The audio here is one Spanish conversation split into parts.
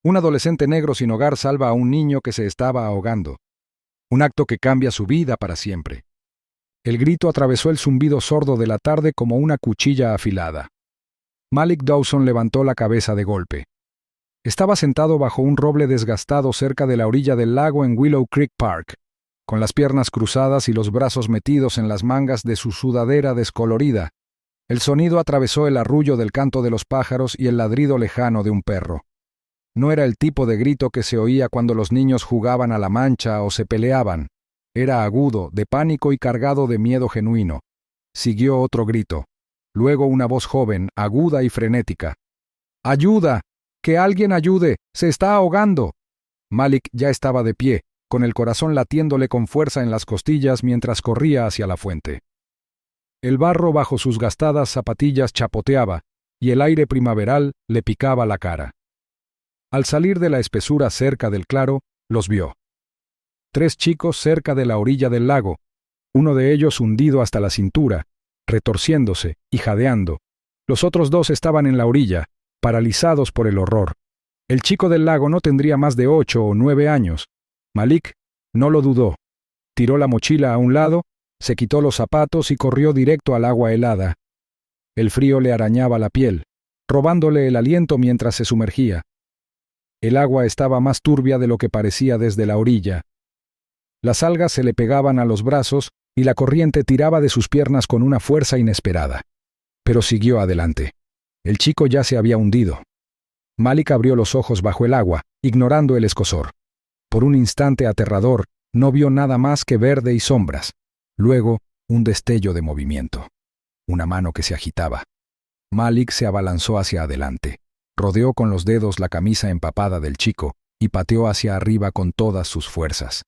Un adolescente negro sin hogar salva a un niño que se estaba ahogando. Un acto que cambia su vida para siempre. El grito atravesó el zumbido sordo de la tarde como una cuchilla afilada. Malik Dawson levantó la cabeza de golpe. Estaba sentado bajo un roble desgastado cerca de la orilla del lago en Willow Creek Park, con las piernas cruzadas y los brazos metidos en las mangas de su sudadera descolorida. El sonido atravesó el arrullo del canto de los pájaros y el ladrido lejano de un perro. No era el tipo de grito que se oía cuando los niños jugaban a la mancha o se peleaban. Era agudo, de pánico y cargado de miedo genuino. Siguió otro grito. Luego una voz joven, aguda y frenética. ¡Ayuda! ¡Que alguien ayude! ¡Se está ahogando! Malik ya estaba de pie, con el corazón latiéndole con fuerza en las costillas mientras corría hacia la fuente. El barro bajo sus gastadas zapatillas chapoteaba, y el aire primaveral le picaba la cara. Al salir de la espesura cerca del claro, los vio. 3 chicos cerca de la orilla del lago, uno de ellos hundido hasta la cintura, retorciéndose y jadeando. Los otros 2 estaban en la orilla, paralizados por el horror. El chico del lago no tendría más de 8 o 9 años. Malik no lo dudó. Tiró la mochila a un lado, se quitó los zapatos y corrió directo al agua helada. El frío le arañaba la piel, robándole el aliento mientras se sumergía. El agua estaba más turbia de lo que parecía desde la orilla. Las algas se le pegaban a los brazos y la corriente tiraba de sus piernas con una fuerza inesperada. Pero siguió adelante. El chico ya se había hundido. Malik abrió los ojos bajo el agua, ignorando el escozor. Por un instante aterrador, no vio nada más que verde y sombras. Luego, un destello de movimiento. Una mano que se agitaba. Malik se abalanzó hacia adelante. Rodeó con los dedos la camisa empapada del chico y pateó hacia arriba con todas sus fuerzas.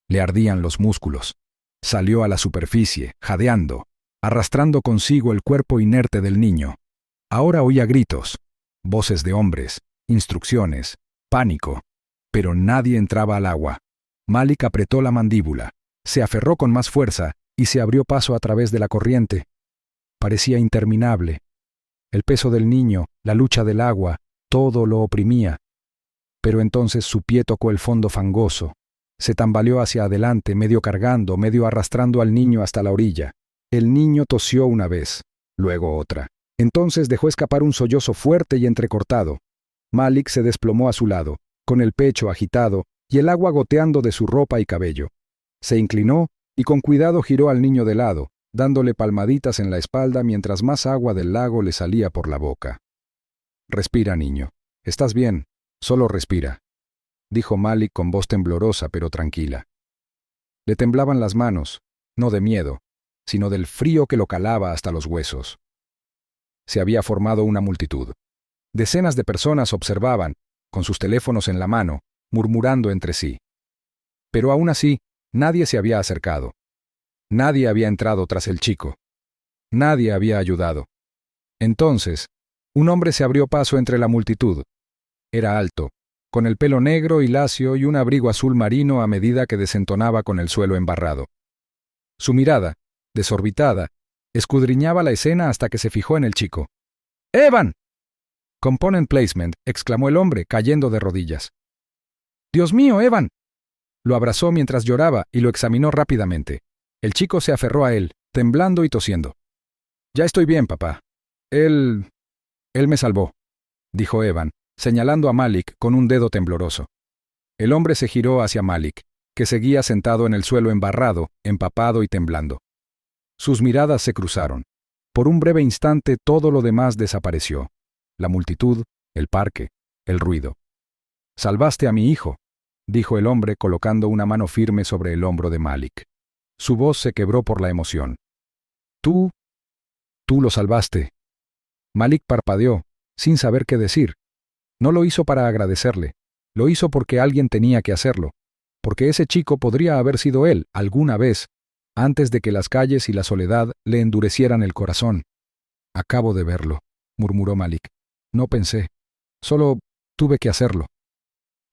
Le ardían los músculos. Salió a la superficie, jadeando, arrastrando consigo el cuerpo inerte del niño. Ahora oía gritos, voces de hombres, instrucciones, pánico, pero nadie entraba al agua. Malik apretó la mandíbula, se aferró con más fuerza y se abrió paso a través de la corriente. Parecía interminable. El peso del niño, la lucha del agua, todo lo oprimía. Pero entonces su pie tocó el fondo fangoso. Se tambaleó hacia adelante, medio cargando, medio arrastrando al niño hasta la orilla. El niño tosió una vez, luego otra. Entonces dejó escapar un sollozo fuerte y entrecortado. Malik se desplomó a su lado, con el pecho agitado y el agua goteando de su ropa y cabello. Se inclinó y con cuidado giró al niño de lado, dándole palmaditas en la espalda mientras más agua del lago le salía por la boca. «Respira, niño. Estás bien. Solo respira», dijo Malik con voz temblorosa pero tranquila. Le temblaban las manos, no de miedo, sino del frío que lo calaba hasta los huesos. Se había formado una multitud. Decenas de personas observaban, con sus teléfonos en la mano, murmurando entre sí. Pero aún así, nadie se había acercado. Nadie había entrado tras el chico. Nadie había ayudado. Entonces, un hombre se abrió paso entre la multitud. Era alto, con el pelo negro y lacio y un abrigo azul marino a medida que desentonaba con el suelo embarrado. Su mirada, desorbitada, escudriñaba la escena hasta que se fijó en el chico. «¡Evan!» «Component placement», exclamó el hombre, cayendo de rodillas. «¡Dios mío, Evan!» Lo abrazó mientras lloraba y lo examinó rápidamente. El chico se aferró a él, temblando y tosiendo. «Ya estoy bien, papá. Él me salvó», dijo Evan, señalando a Malik con un dedo tembloroso. El hombre se giró hacia Malik, que seguía sentado en el suelo embarrado, empapado y temblando. Sus miradas se cruzaron. Por un breve instante todo lo demás desapareció. La multitud, el parque, el ruido. «Salvaste a mi hijo», dijo el hombre colocando una mano firme sobre el hombro de Malik. Su voz se quebró por la emoción. Tú lo salvaste». Malik parpadeó, sin saber qué decir. No lo hizo para agradecerle. Lo hizo porque alguien tenía que hacerlo. Porque ese chico podría haber sido él, alguna vez, antes de que las calles y la soledad le endurecieran el corazón. «Acabo de verlo», murmuró Malik. «No pensé. Solo tuve que hacerlo».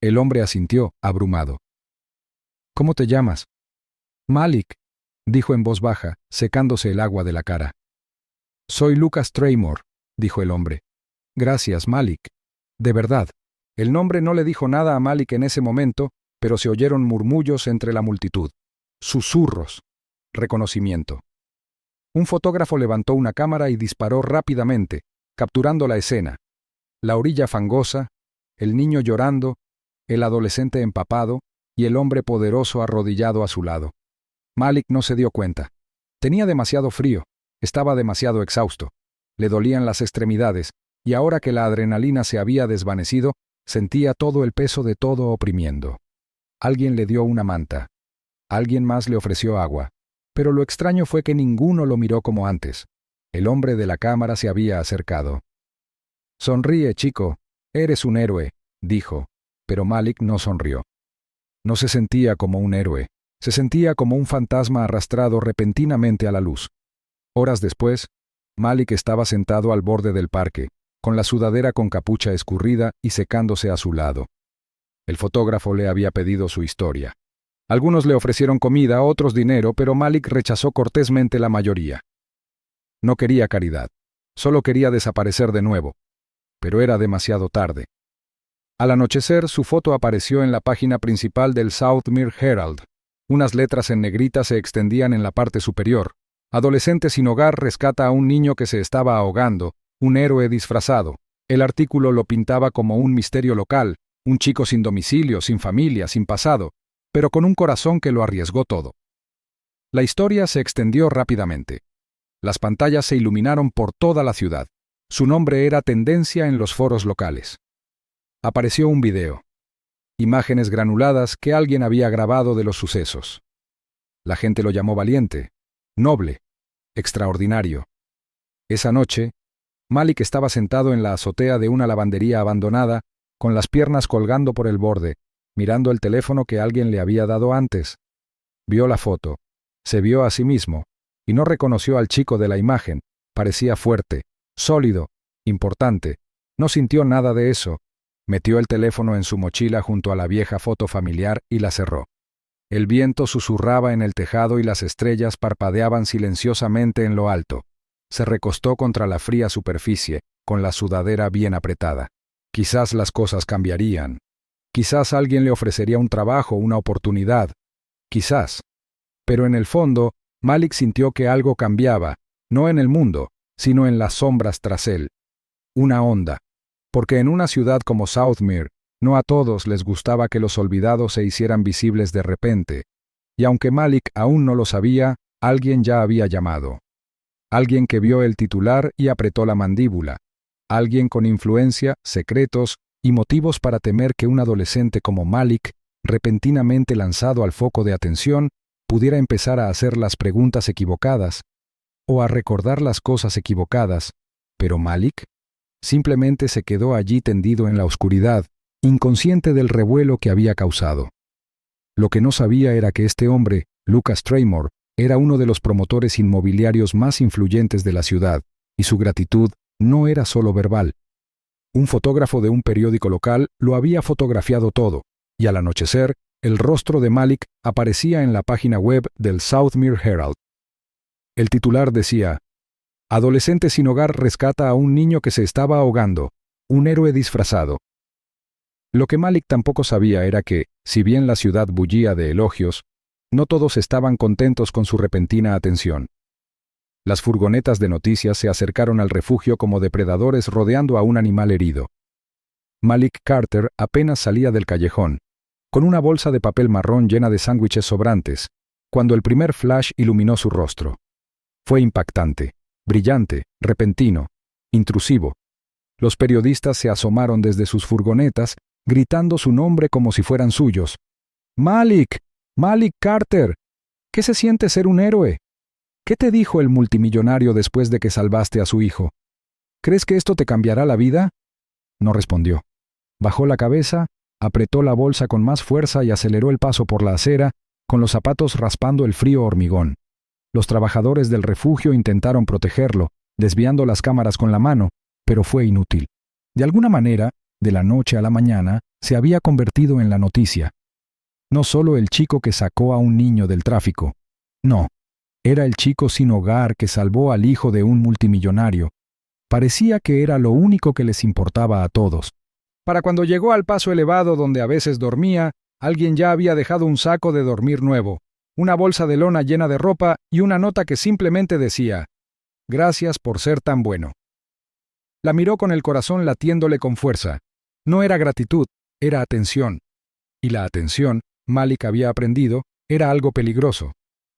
El hombre asintió, abrumado. «¿Cómo te llamas?» «Malik», dijo en voz baja, secándose el agua de la cara. «Soy Lucas Traymore», dijo el hombre. «Gracias, Malik. De verdad». El nombre no le dijo nada a Malik en ese momento, pero se oyeron murmullos entre la multitud. Susurros. Reconocimiento. Un fotógrafo levantó una cámara y disparó rápidamente, capturando la escena. La orilla fangosa, el niño llorando, el adolescente empapado y el hombre poderoso arrodillado a su lado. Malik no se dio cuenta. Tenía demasiado frío, estaba demasiado exhausto, le dolían las extremidades, y ahora que la adrenalina se había desvanecido, sentía todo el peso de todo oprimiendo. Alguien le dio una manta. Alguien más le ofreció agua. Pero lo extraño fue que ninguno lo miró como antes. El hombre de la cámara se había acercado. «Sonríe, chico. Eres un héroe», dijo, pero Malik no sonrió. No se sentía como un héroe. Se sentía como un fantasma arrastrado repentinamente a la luz. Horas después, Malik estaba sentado al borde del parque, con la sudadera con capucha escurrida y secándose a su lado. El fotógrafo le había pedido su historia. Algunos le ofrecieron comida, otros dinero, pero Malik rechazó cortésmente la mayoría. No quería caridad, solo quería desaparecer de nuevo. Pero era demasiado tarde. Al anochecer, su foto apareció en la página principal del Southmere Herald. Unas letras en negrita se extendían en la parte superior. Adolescente sin hogar rescata a un niño que se estaba ahogando, un héroe disfrazado. El artículo lo pintaba como un misterio local, un chico sin domicilio, sin familia, sin pasado, pero con un corazón que lo arriesgó todo. La historia se extendió rápidamente. Las pantallas se iluminaron por toda la ciudad. Su nombre era tendencia en los foros locales. Apareció un video. Imágenes granuladas que alguien había grabado de los sucesos. La gente lo llamó valiente, noble, extraordinario. Esa noche, Malik estaba sentado en la azotea de una lavandería abandonada, con las piernas colgando por el borde, mirando el teléfono que alguien le había dado antes. Vio la foto, se vio a sí mismo, y no reconoció al chico de la imagen. Parecía fuerte, sólido, importante. No sintió nada de eso. Metió el teléfono en su mochila junto a la vieja foto familiar y la cerró. El viento susurraba en el tejado y las estrellas parpadeaban silenciosamente en lo alto. Se recostó contra la fría superficie, con la sudadera bien apretada. Quizás las cosas cambiarían. Quizás alguien le ofrecería un trabajo, una oportunidad. Quizás. Pero en el fondo, Malik sintió que algo cambiaba, no en el mundo, sino en las sombras tras él. Una onda. Porque en una ciudad como Southmere, no a todos les gustaba que los olvidados se hicieran visibles de repente. Y aunque Malik aún no lo sabía, alguien ya había llamado. Alguien que vio el titular y apretó la mandíbula. Alguien con influencia, secretos y motivos para temer que un adolescente como Malik, repentinamente lanzado al foco de atención, pudiera empezar a hacer las preguntas equivocadas o a recordar las cosas equivocadas. Pero Malik simplemente se quedó allí tendido en la oscuridad, inconsciente del revuelo que había causado. Lo que no sabía era que este hombre, Lucas Traymore, era uno de los promotores inmobiliarios más influyentes de la ciudad, y su gratitud no era solo verbal. Un fotógrafo de un periódico local lo había fotografiado todo, y al anochecer, el rostro de Malik aparecía en la página web del Southmere Herald. El titular decía: «Adolescente sin hogar rescata a un niño que se estaba ahogando, un héroe disfrazado». Lo que Malik tampoco sabía era que, si bien la ciudad bullía de elogios, no todos estaban contentos con su repentina atención. Las furgonetas de noticias se acercaron al refugio como depredadores rodeando a un animal herido. Malik Carter apenas salía del callejón, con una bolsa de papel marrón llena de sándwiches sobrantes, cuando el primer flash iluminó su rostro. Fue impactante, brillante, repentino, intrusivo. Los periodistas se asomaron desde sus furgonetas, gritando su nombre como si fueran suyos. «¡Malik! ¡Malik Carter! ¿Qué se siente ser un héroe? ¿Qué te dijo el multimillonario después de que salvaste a su hijo? ¿Crees que esto te cambiará la vida?» No respondió. Bajó la cabeza, apretó la bolsa con más fuerza y aceleró el paso por la acera, con los zapatos raspando el frío hormigón. Los trabajadores del refugio intentaron protegerlo, desviando las cámaras con la mano, pero fue inútil. De alguna manera, de la noche a la mañana, se había convertido en la noticia. No solo el chico que sacó a un niño del tráfico. No, era el chico sin hogar que salvó al hijo de un multimillonario. Parecía que era lo único que les importaba a todos. Para cuando llegó al paso elevado donde a veces dormía, alguien ya había dejado un saco de dormir nuevo, una bolsa de lona llena de ropa y una nota que simplemente decía: «Gracias por ser tan bueno». La miró con el corazón latiéndole con fuerza. No era gratitud, era atención. Y la atención, Malik había aprendido, era algo peligroso.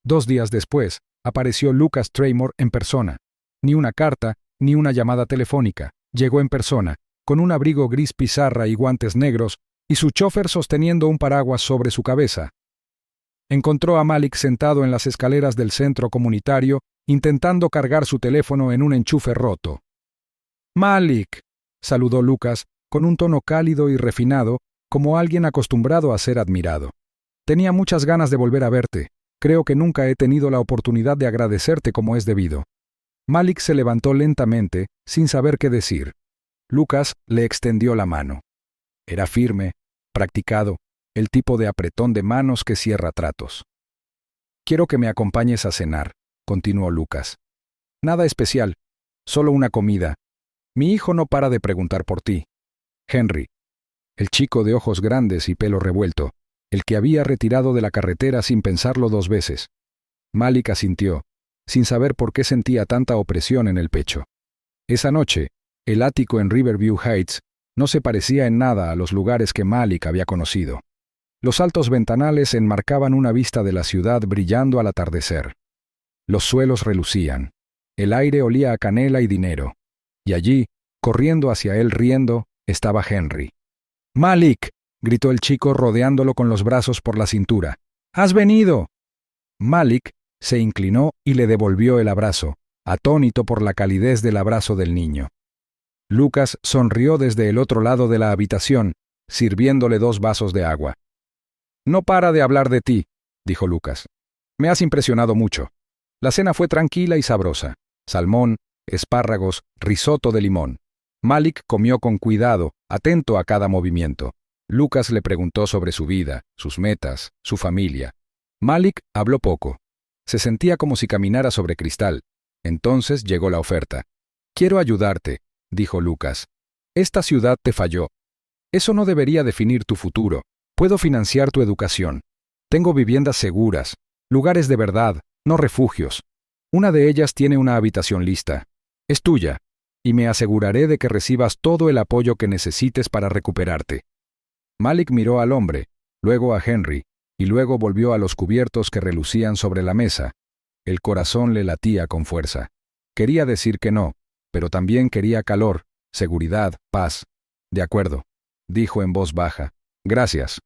2 días después, apareció Lucas Traymore en persona. Ni una carta, ni una llamada telefónica. Llegó en persona, con un abrigo gris pizarra y guantes negros, y su chofer sosteniendo un paraguas sobre su cabeza. Encontró a Malik sentado en las escaleras del centro comunitario, intentando cargar su teléfono en un enchufe roto. «Malik», saludó Lucas, con un tono cálido y refinado, como alguien acostumbrado a ser admirado. «Tenía muchas ganas de volver a verte. Creo que nunca he tenido la oportunidad de agradecerte como es debido». Malik se levantó lentamente, sin saber qué decir. Lucas le extendió la mano. Era firme, practicado, el tipo de apretón de manos que cierra tratos. «Quiero que me acompañes a cenar», continuó Lucas. «Nada especial, solo una comida. Mi hijo no para de preguntar por ti. Henry». El chico de ojos grandes y pelo revuelto, el que había retirado de la carretera sin pensarlo 2 veces. Malik asintió, sin saber por qué sentía tanta opresión en el pecho. Esa noche, el ático en Riverview Heights no se parecía en nada a los lugares que Malik había conocido. Los altos ventanales enmarcaban una vista de la ciudad brillando al atardecer. Los suelos relucían. El aire olía a canela y dinero. Y allí, corriendo hacia él riendo, estaba Henry. «¡Malik!», gritó el chico rodeándolo con los brazos por la cintura. «¡Has venido!». Malik se inclinó y le devolvió el abrazo, atónito por la calidez del abrazo del niño. Lucas sonrió desde el otro lado de la habitación, sirviéndole 2 vasos de agua. «No para de hablar de ti», dijo Lucas. «Me has impresionado mucho. La cena fue tranquila y sabrosa. Salmón, espárragos, risotto de limón. Malik comió con cuidado, atento a cada movimiento. Lucas le preguntó sobre su vida, sus metas, su familia. Malik habló poco. Se sentía como si caminara sobre cristal. Entonces llegó la oferta. «Quiero ayudarte», dijo Lucas. «Esta ciudad te falló. Eso no debería definir tu futuro. Puedo financiar tu educación. Tengo viviendas seguras, lugares de verdad, no refugios. Una de ellas tiene una habitación lista. Es tuya, y me aseguraré de que recibas todo el apoyo que necesites para recuperarte». Malik miró al hombre, luego a Henry, y luego volvió a los cubiertos que relucían sobre la mesa. El corazón le latía con fuerza. Quería decir que no, pero también quería calor, seguridad, paz. «De acuerdo», dijo en voz baja. «Gracias».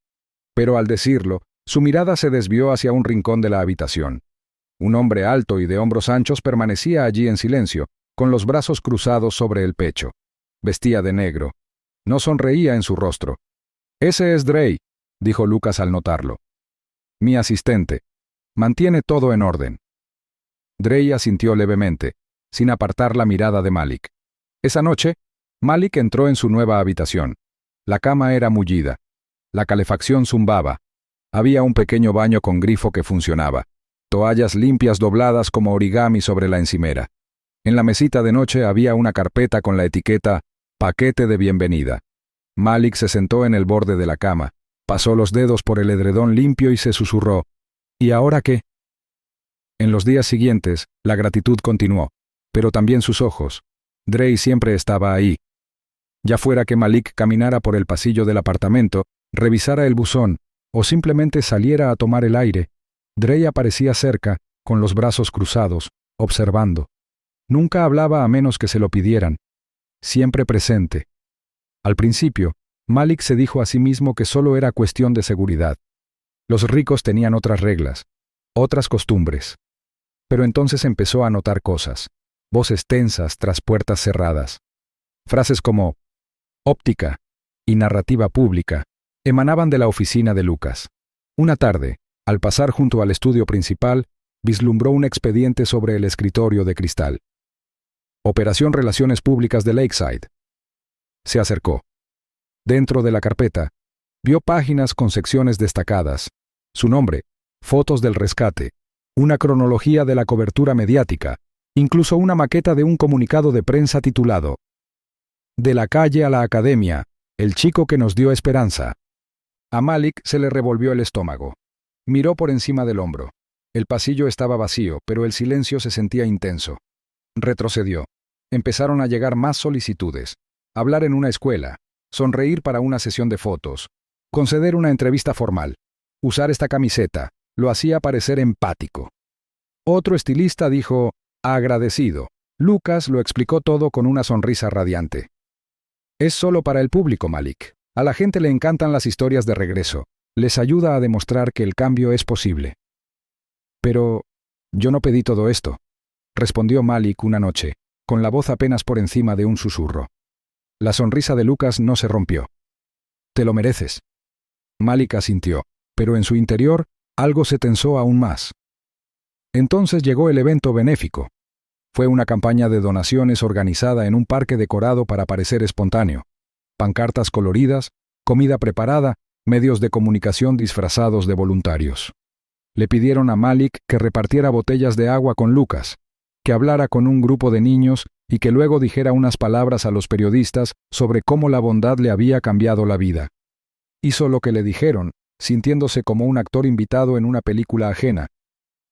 Pero al decirlo, su mirada se desvió hacia un rincón de la habitación. Un hombre alto y de hombros anchos permanecía allí en silencio, con los brazos cruzados sobre el pecho. Vestía de negro. No sonreía en su rostro. «Ese es Dre», dijo Lucas al notarlo. «Mi asistente. Mantiene todo en orden». Dre asintió levemente, sin apartar la mirada de Malik. Esa noche, Malik entró en su nueva habitación. La cama era mullida. La calefacción zumbaba. Había un pequeño baño con grifo que funcionaba. Toallas limpias dobladas como origami sobre la encimera. En la mesita de noche había una carpeta con la etiqueta «Paquete de bienvenida». Malik se sentó en el borde de la cama, pasó los dedos por el edredón limpio y se susurró: «¿Y ahora qué?». En los días siguientes, la gratitud continuó, pero también sus ojos. Dre siempre estaba ahí. Ya fuera que Malik caminara por el pasillo del apartamento, revisara el buzón, o simplemente saliera a tomar el aire, Dre aparecía cerca, con los brazos cruzados, observando. Nunca hablaba a menos que se lo pidieran. Siempre presente. Al principio, Malik se dijo a sí mismo que solo era cuestión de seguridad. Los ricos tenían otras reglas, otras costumbres. Pero entonces empezó a notar cosas, voces tensas tras puertas cerradas. Frases como «óptica» y «narrativa pública» emanaban de la oficina de Lucas. Una tarde, al pasar junto al estudio principal, vislumbró un expediente sobre el escritorio de cristal. «Operación Relaciones Públicas de Lakeside». Se acercó. Dentro de la carpeta, vio páginas con secciones destacadas, su nombre, fotos del rescate, una cronología de la cobertura mediática, incluso una maqueta de un comunicado de prensa titulado «De la calle a la academia, El chico que nos dio esperanza. A Malik se le revolvió el estómago. Miró por encima del hombro. El pasillo estaba vacío, pero el silencio se sentía intenso. Retrocedió. Empezaron a llegar más solicitudes. Hablar en una escuela, sonreír para una sesión de fotos, conceder una entrevista formal, usar esta camiseta, lo hacía parecer empático. Otro estilista dijo, agradecido. Lucas lo explicó todo con una sonrisa radiante. Es solo para el público, Malik. A la gente le encantan las historias de regreso. Les ayuda a demostrar que el cambio es posible. Pero yo no pedí todo esto, respondió Malik una noche, con la voz apenas por encima de un susurro. La sonrisa de Lucas no se rompió. Te lo mereces. Malik asintió, pero en su interior algo se tensó aún más. Entonces llegó el evento benéfico. Fue una campaña de donaciones organizada en un parque decorado para parecer espontáneo. Pancartas coloridas, comida preparada, medios de comunicación disfrazados de voluntarios. Le pidieron a Malik que repartiera botellas de agua con Lucas, que hablara con un grupo de niños y que luego dijera unas palabras a los periodistas sobre cómo la bondad le había cambiado la vida. Hizo lo que le dijeron, sintiéndose como un actor invitado en una película ajena.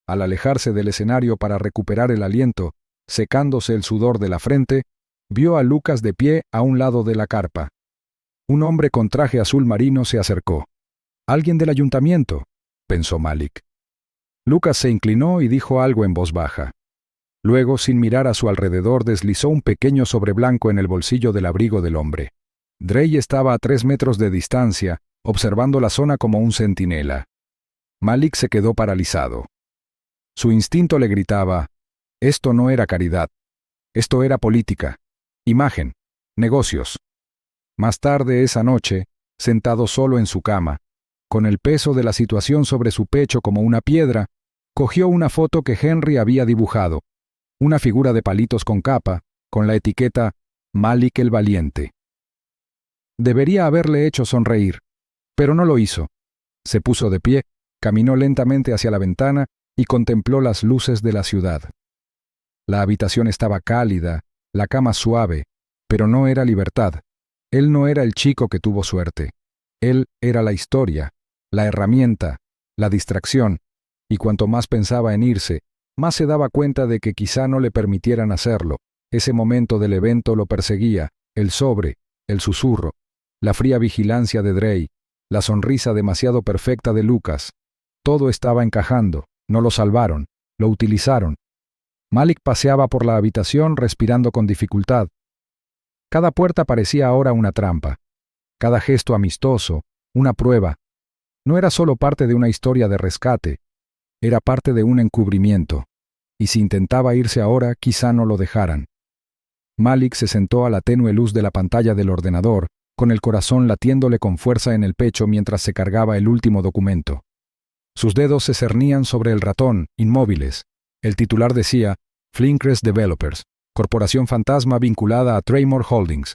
Al alejarse del escenario para recuperar el aliento, secándose el sudor de la frente, vio a Lucas de pie a un lado de la carpa. Un hombre con traje azul marino se acercó. «Alguien del ayuntamiento», pensó Malik. Lucas se inclinó y dijo algo en voz baja. Luego, sin mirar a su alrededor, deslizó un pequeño sobre blanco en el bolsillo del abrigo del hombre. Drey estaba a 3 metros de distancia, observando la zona como un centinela. Malik se quedó paralizado. Su instinto le gritaba, esto no era caridad. Esto era política, imagen, negocios. Más tarde esa noche, sentado solo en su cama, con el peso de la situación sobre su pecho como una piedra, cogió una foto que Henry había dibujado, una figura de palitos con capa, con la etiqueta Malik el Valiente. Debería haberle hecho sonreír, pero no lo hizo. Se puso de pie, caminó lentamente hacia la ventana y contempló las luces de la ciudad. La habitación estaba cálida, la cama suave, pero no era libertad. Él no era el chico que tuvo suerte. Él era la historia, la herramienta, la distracción, y cuanto más pensaba en irse, más se daba cuenta de que quizá no le permitieran hacerlo. Ese momento del evento lo perseguía, el sobre, el susurro, la fría vigilancia de Drey, la sonrisa demasiado perfecta de Lucas. Todo estaba encajando, no lo salvaron, lo utilizaron. Malik paseaba por la habitación respirando con dificultad. Cada puerta parecía ahora una trampa, cada gesto amistoso, una prueba. No era solo parte de una historia de rescate, era parte de un encubrimiento, y si intentaba irse ahora, quizá no lo dejaran. Malik se sentó a la tenue luz de la pantalla del ordenador, con el corazón latiéndole con fuerza en el pecho mientras se cargaba el último documento. Sus dedos se cernían sobre el ratón, inmóviles. El titular decía, Flinkres Developers, corporación fantasma vinculada a Tremor Holdings.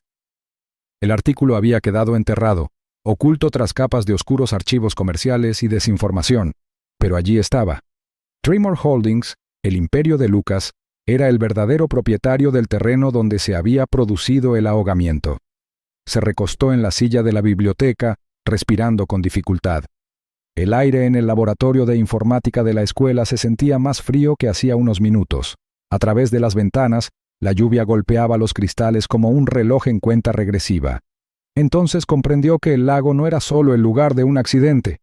El artículo había quedado enterrado, oculto tras capas de oscuros archivos comerciales y desinformación, pero allí estaba. Tremor Holdings, el imperio de Lucas, era el verdadero propietario del terreno donde se había producido el ahogamiento. Se recostó en la silla de la biblioteca, respirando con dificultad. El aire en el laboratorio de informática de la escuela se sentía más frío que hacía unos minutos. A través de las ventanas, la lluvia golpeaba los cristales como un reloj en cuenta regresiva. Entonces comprendió que el lago no era solo el lugar de un accidente.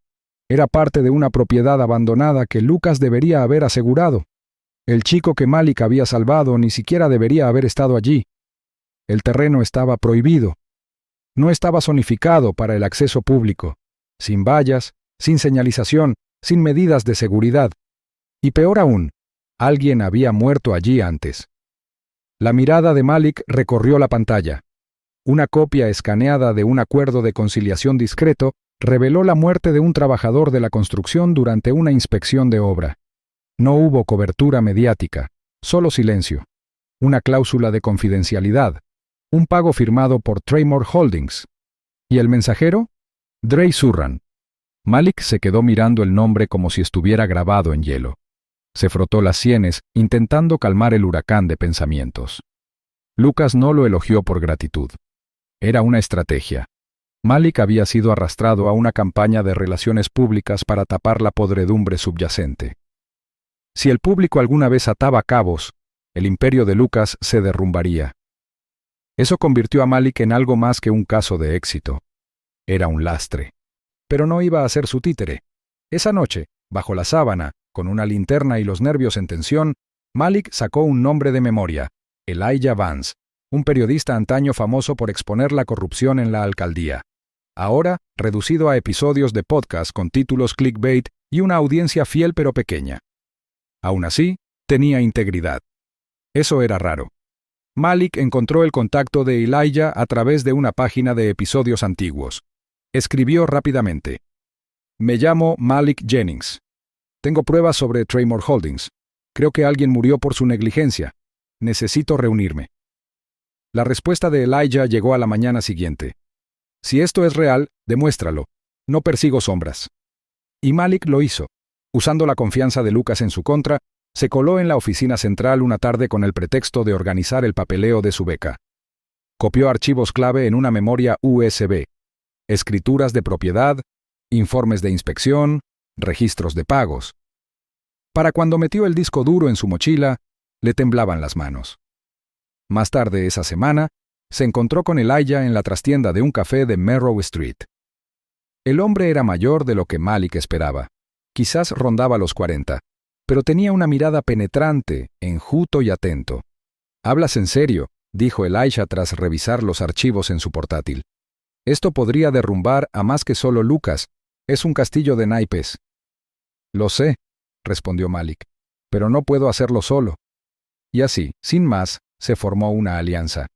Era parte de una propiedad abandonada que Lucas debería haber asegurado. El chico que Malik había salvado ni siquiera debería haber estado allí. El terreno estaba prohibido. No estaba zonificado para el acceso público, sin vallas, sin señalización, sin medidas de seguridad. Y peor aún, alguien había muerto allí antes. La mirada de Malik recorrió la pantalla. Una copia escaneada de un acuerdo de conciliación discreto reveló la muerte de un trabajador de la construcción durante una inspección de obra. No hubo cobertura mediática, solo silencio. Una cláusula de confidencialidad. Un pago firmado por Tremor Holdings. ¿Y el mensajero? Drey Surran. Malik se quedó mirando el nombre como si estuviera grabado en hielo. Se frotó las sienes, intentando calmar el huracán de pensamientos. Lucas no lo elogió por gratitud. Era una estrategia. Malik había sido arrastrado a una campaña de relaciones públicas para tapar la podredumbre subyacente. Si el público alguna vez ataba cabos, el imperio de Lucas se derrumbaría. Eso convirtió a Malik en algo más que un caso de éxito. Era un lastre. Pero no iba a ser su títere. Esa noche, bajo la sábana, con una linterna y los nervios en tensión, Malik sacó un nombre de memoria: Elijah Vance, un periodista antaño famoso por exponer la corrupción en la alcaldía. Ahora, reducido a episodios de podcast con títulos clickbait y una audiencia fiel pero pequeña. Aún así, tenía integridad. Eso era raro. Malik encontró el contacto de Elijah a través de una página de episodios antiguos. Escribió rápidamente: «Me llamo Malik Jennings. Tengo pruebas sobre Tremor Holdings. Creo que alguien murió por su negligencia. Necesito reunirme». La respuesta de Elijah llegó a la mañana siguiente. «Si esto es real, demuéstralo. No persigo sombras». Y Malik lo hizo. Usando la confianza de Lucas en su contra, se coló en la oficina central una tarde con el pretexto de organizar el papeleo de su beca. Copió archivos clave en una memoria USB, escrituras de propiedad, informes de inspección, registros de pagos. Para cuando metió el disco duro en su mochila, le temblaban las manos. Más tarde esa semana, se encontró con Elijah en la trastienda de un café de Merrow Street. El hombre era mayor de lo que Malik esperaba. Quizás rondaba los 40, pero tenía una mirada penetrante, enjuto y atento. «¿Hablas en serio?», dijo Elijah tras revisar los archivos en su portátil. «Esto podría derrumbar a más que solo Lucas. Es un castillo de naipes». «Lo sé», respondió Malik, «pero no puedo hacerlo solo». Y así, sin más, se formó una alianza.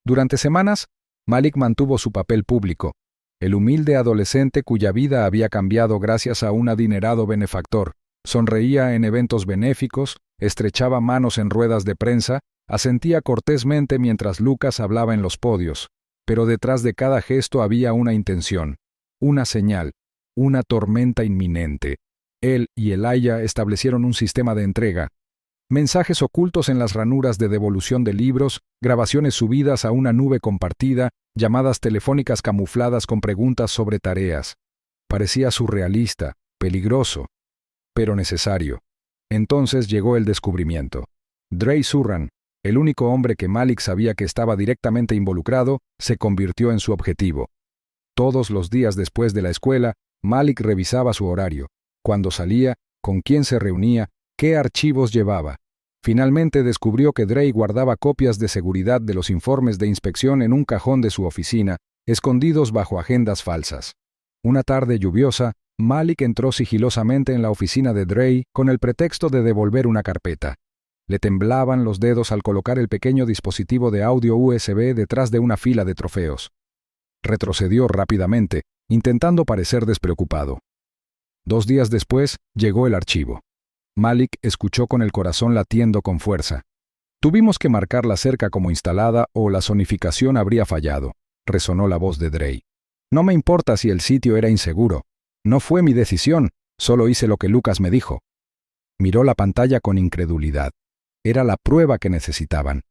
Durante semanas, Malik mantuvo su papel público, el humilde adolescente cuya vida había cambiado gracias a un adinerado benefactor. Sonreía en eventos benéficos, estrechaba manos en ruedas de prensa, asentía cortésmente mientras Lucas hablaba en los podios, pero detrás de cada gesto había una intención, una señal, una tormenta inminente. Él y Elijah establecieron un sistema de entrega. Mensajes ocultos en las ranuras de devolución de libros, grabaciones subidas a una nube compartida, llamadas telefónicas camufladas con preguntas sobre tareas. Parecía surrealista, peligroso, pero necesario. Entonces llegó el descubrimiento. Dre Surran, el único hombre que Malik sabía que estaba directamente involucrado, se convirtió en su objetivo. Todos los días después de la escuela, Malik revisaba su horario, cuándo salía, con quién se reunía, qué archivos llevaba. Finalmente descubrió que Dre guardaba copias de seguridad de los informes de inspección en un cajón de su oficina, escondidos bajo agendas falsas. Una tarde lluviosa, Malik entró sigilosamente en la oficina de Dre con el pretexto de devolver una carpeta. Le temblaban los dedos al colocar el pequeño dispositivo de audio USB detrás de una fila de trofeos. Retrocedió rápidamente, intentando parecer despreocupado. 2 días después, llegó el archivo. Malik escuchó con el corazón latiendo con fuerza. «Tuvimos que marcar la cerca como instalada o la zonificación habría fallado», resonó la voz de Dre. «No me importa si el sitio era inseguro. No fue mi decisión, solo hice lo que Lucas me dijo». Miró la pantalla con incredulidad. Era la prueba que necesitaban.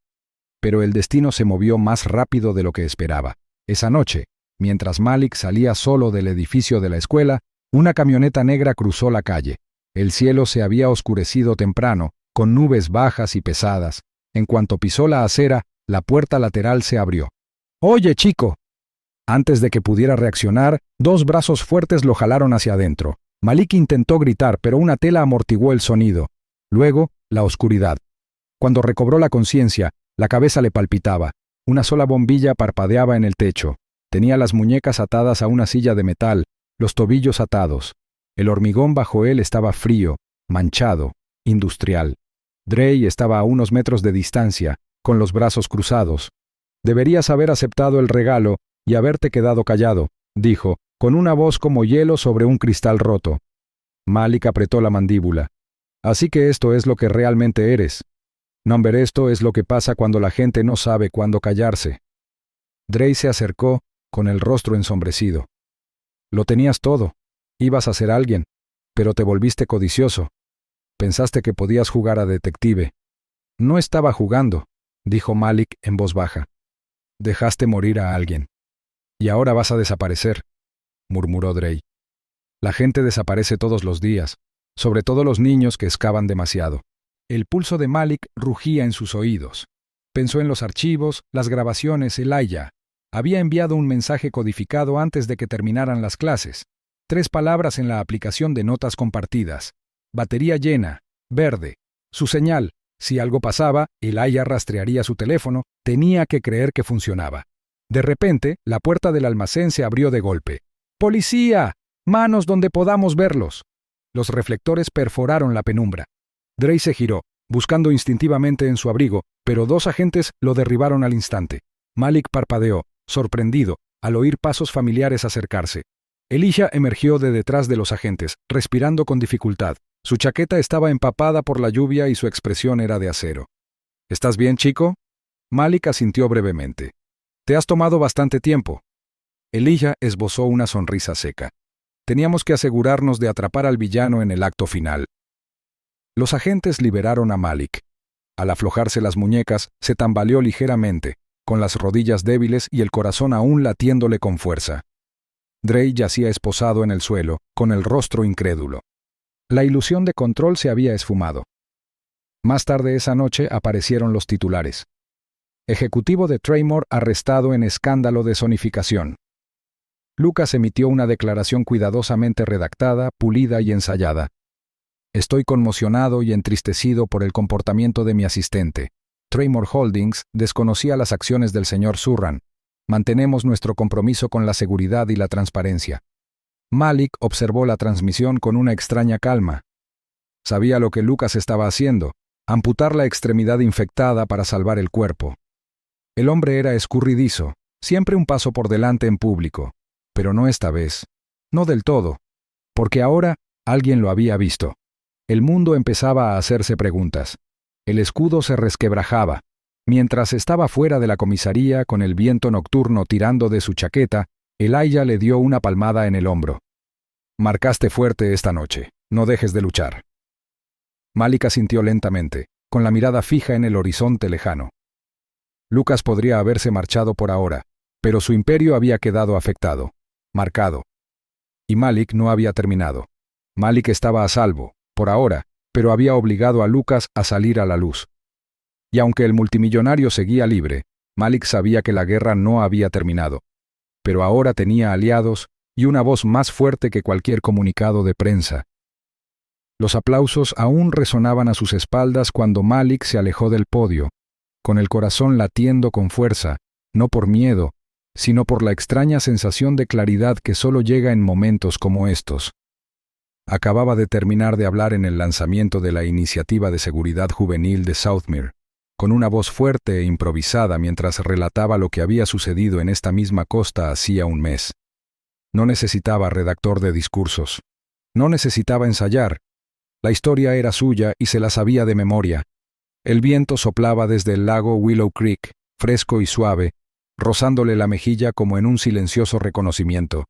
Pero el destino se movió más rápido de lo que esperaba. Esa noche, mientras Malik salía solo del edificio de la escuela, una camioneta negra cruzó la calle. El cielo se había oscurecido temprano, con nubes bajas y pesadas. En cuanto pisó la acera, la puerta lateral se abrió. «¡Oye, chico!». Antes de que pudiera reaccionar, 2 brazos fuertes lo jalaron hacia adentro. Malik intentó gritar, pero una tela amortiguó el sonido. Luego, la oscuridad. Cuando recobró la conciencia, la cabeza le palpitaba. Una sola bombilla parpadeaba en el techo. Tenía las muñecas atadas a una silla de metal, los tobillos atados. El hormigón bajo él estaba frío, manchado, industrial. Dre estaba a unos metros de distancia, con los brazos cruzados. «Deberías haber aceptado el regalo y haberte quedado callado», dijo, con una voz como hielo sobre un cristal roto. Malik apretó la mandíbula. «Así que esto es lo que realmente eres. No, hombre, esto es lo que pasa cuando la gente no sabe cuándo callarse». Dre se acercó, con el rostro ensombrecido. «Lo tenías todo. Ibas a ser alguien, pero te volviste codicioso. Pensaste que podías jugar a detective». «No estaba jugando», dijo Malik en voz baja. «Dejaste morir a alguien». Y ahora vas a desaparecer, murmuró Drey. La gente desaparece todos los días, sobre todo los niños que excavan demasiado. El pulso de Malik rugía en sus oídos. Pensó en los archivos, las grabaciones, Elijah. Había enviado un mensaje codificado antes de que terminaran las clases. 3 palabras en la aplicación de notas compartidas. Batería llena, verde. Su señal. Si algo pasaba, Elijah rastrearía su teléfono, tenía que creer que funcionaba. De repente, la puerta del almacén se abrió de golpe. ¡Policía! ¡Manos donde podamos verlos! Los reflectores perforaron la penumbra. Drey se giró, buscando instintivamente en su abrigo, pero 2 agentes lo derribaron al instante. Malik parpadeó, sorprendido, al oír pasos familiares acercarse. Elijah emergió de detrás de los agentes, respirando con dificultad. Su chaqueta estaba empapada por la lluvia y su expresión era de acero. ¿Estás bien, chico? Malik asintió brevemente. Te has tomado bastante tiempo. Elijah esbozó una sonrisa seca. Teníamos que asegurarnos de atrapar al villano en el acto final. Los agentes liberaron a Malik. Al aflojarse las muñecas, se tambaleó ligeramente, con las rodillas débiles y el corazón aún latiéndole con fuerza. Drey yacía esposado en el suelo, con el rostro incrédulo. La ilusión de control se había esfumado. Más tarde esa noche aparecieron los titulares. Ejecutivo de Traymore arrestado en escándalo de zonificación. Lucas emitió una declaración cuidadosamente redactada, pulida y ensayada. Estoy conmocionado y entristecido por el comportamiento de mi asistente. Traymore Holdings desconocía las acciones del señor Surran. Mantenemos nuestro compromiso con la seguridad y la transparencia. Malik observó la transmisión con una extraña calma. Sabía lo que Lucas estaba haciendo, amputar la extremidad infectada para salvar el cuerpo. El hombre era escurridizo, siempre un paso por delante en público, pero no esta vez. No del todo, porque ahora alguien lo había visto. El mundo empezaba a hacerse preguntas. El escudo se resquebrajaba. Mientras estaba fuera de la comisaría con el viento nocturno tirando de su chaqueta, Elijah le dio una palmada en el hombro. Marcaste fuerte esta noche. No dejes de luchar. Malik asintió lentamente, con la mirada fija en el horizonte lejano. Lucas podría haberse marchado por ahora, pero su imperio había quedado afectado, marcado. Y Malik no había terminado. Malik estaba a salvo, por ahora, pero había obligado a Lucas a salir a la luz. Y aunque el multimillonario seguía libre, Malik sabía que la guerra no había terminado. Pero ahora tenía aliados y una voz más fuerte que cualquier comunicado de prensa. Los aplausos aún resonaban a sus espaldas cuando Malik se alejó del podio, con el corazón latiendo con fuerza, no por miedo, sino por la extraña sensación de claridad que solo llega en momentos como estos. Acababa de terminar de hablar en el lanzamiento de la Iniciativa de Seguridad Juvenil de Southmere, con una voz fuerte e improvisada mientras relataba lo que había sucedido en esta misma costa hacía un mes. No necesitaba redactor de discursos. No necesitaba ensayar. La historia era suya y se la sabía de memoria. El viento soplaba desde el lago Willow Creek, fresco y suave, rozándole la mejilla como en un silencioso reconocimiento.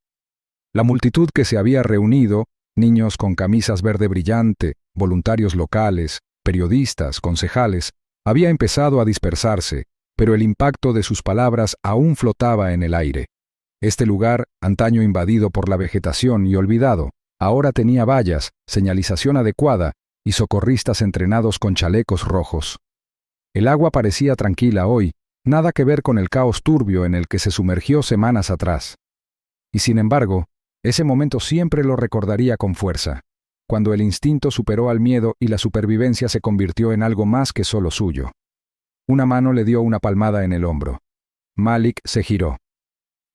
La multitud que se había reunido, niños con camisas verde brillante, voluntarios locales, periodistas, concejales, había empezado a dispersarse, pero el impacto de sus palabras aún flotaba en el aire. Este lugar, antaño invadido por la vegetación y olvidado, ahora tenía vallas, señalización adecuada y socorristas entrenados con chalecos rojos. El agua parecía tranquila hoy, nada que ver con el caos turbio en el que se sumergió semanas atrás. Y sin embargo, ese momento siempre lo recordaría con fuerza, cuando el instinto superó al miedo y la supervivencia se convirtió en algo más que solo suyo. Una mano le dio una palmada en el hombro. Malik se giró.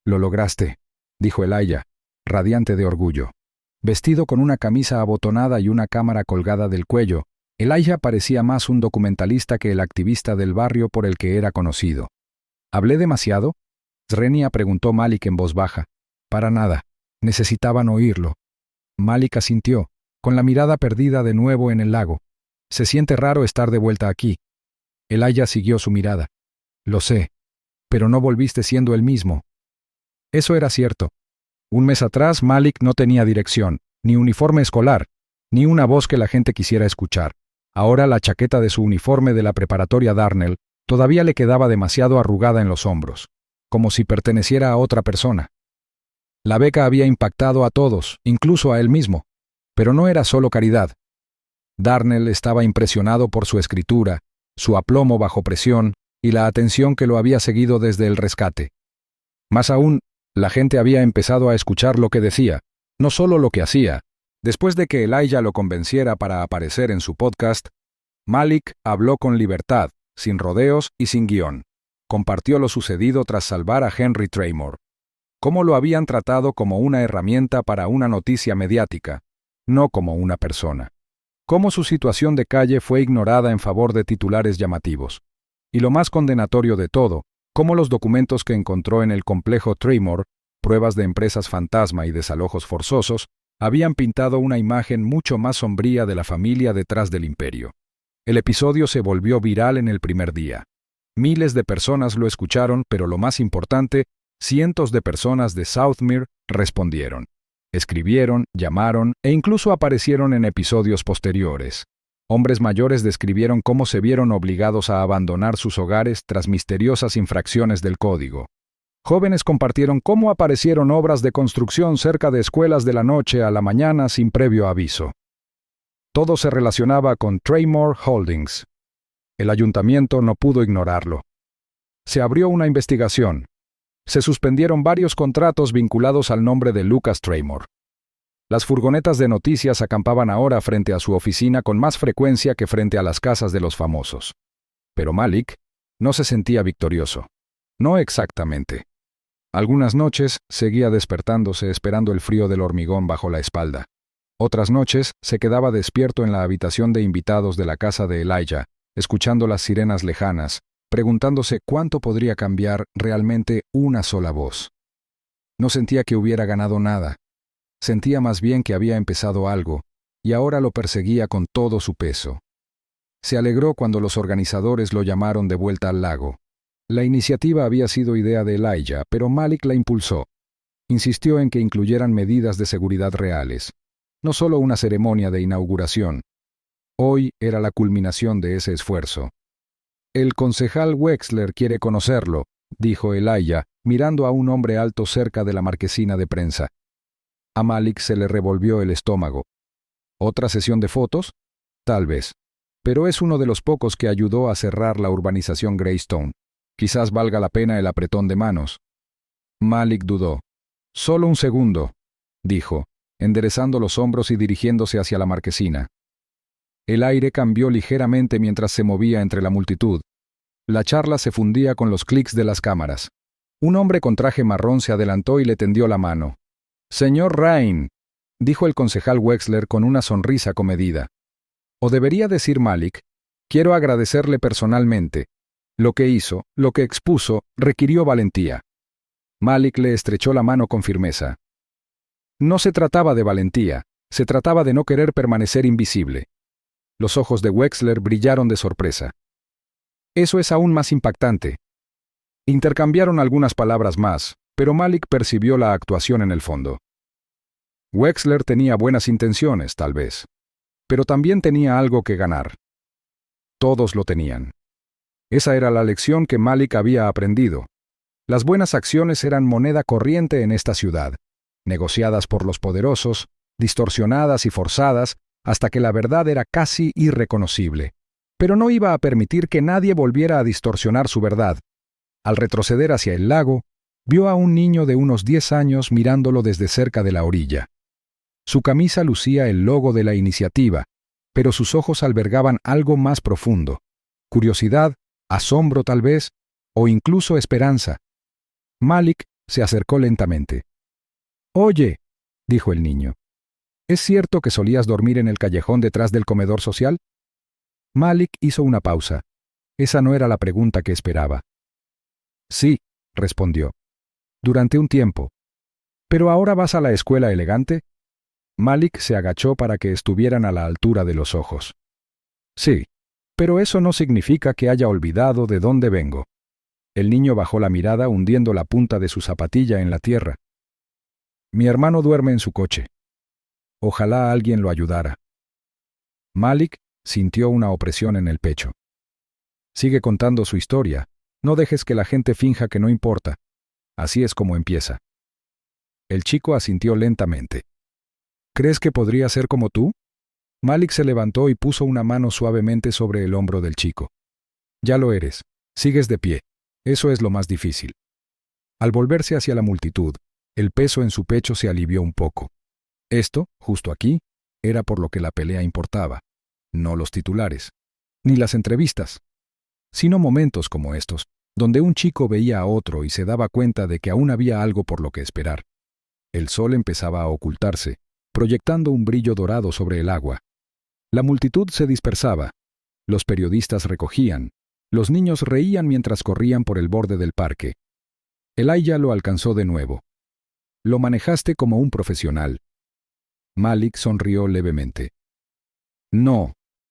«Lo lograste», dijo Elijah, radiante de orgullo. Vestido con una camisa abotonada y una cámara colgada del cuello, Elijah parecía más un documentalista que el activista del barrio por el que era conocido. ¿Hablé demasiado?, Srenia preguntó Malik en voz baja. Para nada. Necesitaban oírlo. Malik asintió, con la mirada perdida de nuevo en el lago. Se siente raro estar de vuelta aquí. Elijah siguió su mirada. Lo sé, pero no volviste siendo el mismo. Eso era cierto. Un mes atrás Malik no tenía dirección, ni uniforme escolar, ni una voz que la gente quisiera escuchar. Ahora la chaqueta de su uniforme de la preparatoria Darnell todavía le quedaba demasiado arrugada en los hombros. como si perteneciera a otra persona. La beca había impactado a todos, incluso a él mismo, pero no era solo caridad. Darnell estaba impresionado por su escritura, su aplomo bajo presión y la atención que lo había seguido desde el rescate. Más aún, la gente había empezado a escuchar lo que decía, no solo lo que hacía. Después de que Elijah lo convenciera para aparecer en su podcast, Malik habló con libertad, sin rodeos y sin guión. Compartió lo sucedido tras salvar a Henry Traymore. Cómo lo habían tratado como una herramienta para una noticia mediática, no como una persona. Cómo su situación de calle fue ignorada en favor de titulares llamativos. Y lo más condenatorio de todo, cómo los documentos que encontró en el complejo Traymore, pruebas de empresas fantasma y desalojos forzosos, habían pintado una imagen mucho más sombría de la familia detrás del imperio. El episodio se volvió viral en el primer día. Miles de personas lo escucharon, pero lo más importante, cientos de personas de Southmere respondieron. Escribieron, llamaron e incluso aparecieron en episodios posteriores. Hombres mayores describieron cómo se vieron obligados a abandonar sus hogares tras misteriosas infracciones del código. Jóvenes compartieron cómo aparecieron obras de construcción cerca de escuelas de la noche a la mañana sin previo aviso. Todo se relacionaba con Traymore Holdings. El ayuntamiento no pudo ignorarlo. Se abrió una investigación. Se suspendieron varios contratos vinculados al nombre de Lucas Traymore. Las furgonetas de noticias acampaban ahora frente a su oficina con más frecuencia que frente a las casas de los famosos. Pero Malik no se sentía victorioso. No exactamente. Algunas noches seguía despertándose esperando el frío del hormigón bajo la espalda. Otras noches se quedaba despierto en la habitación de invitados de la casa de Elijah, escuchando las sirenas lejanas, preguntándose cuánto podría cambiar realmente una sola voz. No sentía que hubiera ganado nada. Sentía más bien que había empezado algo, y ahora lo perseguía con todo su peso. Se alegró cuando los organizadores lo llamaron de vuelta al lago. La iniciativa había sido idea de Elijah, pero Malik la impulsó. Insistió en que incluyeran medidas de seguridad reales, no solo una ceremonia de inauguración. Hoy era la culminación de ese esfuerzo. El concejal Wexler quiere conocerlo, dijo Elijah, mirando a un hombre alto cerca de la marquesina de prensa. A Malik se le revolvió el estómago. ¿Otra sesión de fotos? Tal vez. Pero es uno de los pocos que ayudó a cerrar la urbanización Greystone. Quizás valga la pena el apretón de manos. Malik dudó. Solo un segundo, dijo, enderezando los hombros y dirigiéndose hacia la marquesina. El aire cambió ligeramente mientras se movía entre la multitud. La charla se fundía con los clics de las cámaras. Un hombre con traje marrón se adelantó y le tendió la mano. «Señor Rain», dijo el concejal Wexler con una sonrisa comedida. O debería decir Malik, «Quiero agradecerle personalmente. Lo que hizo, lo que expuso, requirió valentía». Malik le estrechó la mano con firmeza. No se trataba de valentía, se trataba de no querer permanecer invisible. Los ojos de Wexler brillaron de sorpresa. Eso es aún más impactante. Intercambiaron algunas palabras más, pero Malik percibió la actuación en el fondo. Wexler tenía buenas intenciones, tal vez, pero también tenía algo que ganar. Todos lo tenían. Esa era la lección que Malik había aprendido. Las buenas acciones eran moneda corriente en esta ciudad, negociadas por los poderosos, distorsionadas y forzadas, hasta que la verdad era casi irreconocible. Pero no iba a permitir que nadie volviera a distorsionar su verdad. Al retroceder hacia el lago, vio a un niño de unos 10 años mirándolo desde cerca de la orilla. Su camisa lucía el logo de la iniciativa, pero sus ojos albergaban algo más profundo. Curiosidad, asombro tal vez, o incluso esperanza. Malik se acercó lentamente. «Oye», dijo el niño, «¿es cierto que solías dormir en el callejón detrás del comedor social?» Malik hizo una pausa. Esa no era la pregunta que esperaba. «Sí», respondió, «durante un tiempo». «¿Pero ahora vas a la escuela elegante?» Malik se agachó para que estuvieran a la altura de los ojos. «Sí, pero eso no significa que haya olvidado de dónde vengo». El niño bajó la mirada hundiendo la punta de su zapatilla en la tierra. «Mi hermano duerme en su coche. Ojalá alguien lo ayudara». Malik sintió una opresión en el pecho. «Sigue contando su historia. No dejes que la gente finja que no importa». Así es como empieza. El chico asintió lentamente. ¿Crees que podría ser como tú? Malik se levantó y puso una mano suavemente sobre el hombro del chico. Ya lo eres. Sigues de pie. Eso es lo más difícil. Al volverse hacia la multitud, el peso en su pecho se alivió un poco. Esto, justo aquí, era por lo que la pelea importaba. No los titulares, ni las entrevistas, sino momentos como estos, donde un chico veía a otro y se daba cuenta de que aún había algo por lo que esperar. El sol empezaba a ocultarse, proyectando un brillo dorado sobre el agua. La multitud se dispersaba. Los periodistas recogían. Los niños reían mientras corrían por el borde del parque. Elijah lo alcanzó de nuevo. Lo manejaste como un profesional. Malik sonrió levemente. No,